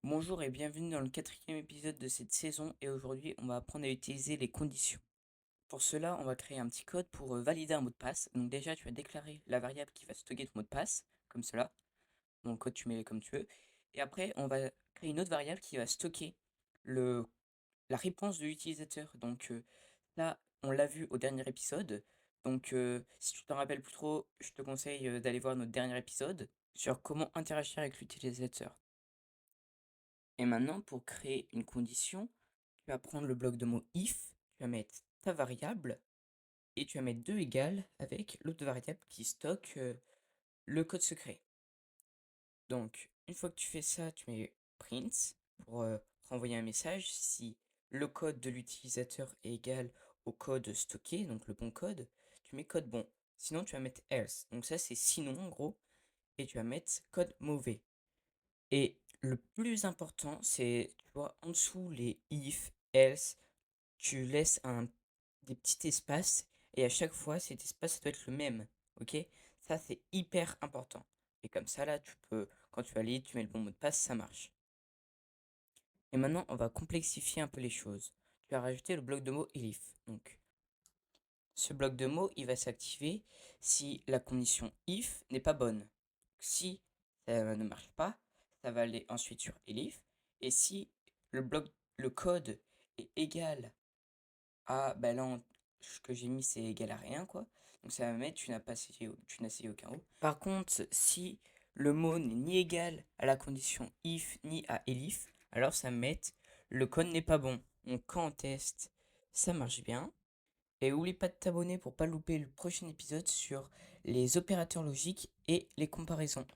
Bonjour et bienvenue dans le quatrième épisode de cette saison et aujourd'hui on va apprendre à utiliser les conditions. Pour cela, on va créer un petit code pour valider un mot de passe. Donc déjà, tu vas déclarer la variable qui va stocker ton mot de passe, comme cela. Dans le code, tu mets comme tu veux. Et après, on va créer une autre variable qui va stocker le, la réponse de l'utilisateur. Donc là, on l'a vu au dernier épisode. Donc si tu t'en rappelles plus trop, je te conseille d'aller voir notre dernier épisode sur comment interagir avec l'utilisateur. Et maintenant, pour créer une condition, tu vas prendre le bloc de mots if, tu vas mettre ta variable et tu vas mettre 2 égales avec l'autre variable qui stocke le code secret. Donc, une fois que tu fais ça, tu mets print pour renvoyer un message si le code de l'utilisateur est égal au code stocké, donc le bon code, tu mets code bon. Sinon, tu vas mettre else. Donc ça, c'est sinon en gros, et tu vas mettre code mauvais. Et le plus important, c'est, tu vois, en dessous les if, else, tu laisses des petits espaces et à chaque fois, cet espace doit être le même. Ok? Ça, c'est hyper important. Et comme ça, là, tu peux, quand tu valides, tu mets le bon mot de passe, ça marche. Et maintenant, on va complexifier un peu les choses. Tu vas rajouter le bloc de mots elif. Donc, ce bloc de mots, il va s'activer si la condition if n'est pas bonne. Si ça ne marche pas, ça va aller ensuite sur elif. Et si le bloc, le code est égal à, ben là, ce que j'ai mis, c'est égal à rien, quoi. Donc ça va mettre, tu n'as essayé aucun mot. Par contre, si le mot n'est ni égal à la condition if, ni à elif, alors ça va mettre, le code n'est pas bon. Donc quand on teste, ça marche bien. Et oublie pas de t'abonner pour pas louper le prochain épisode sur les opérateurs logiques et les comparaisons.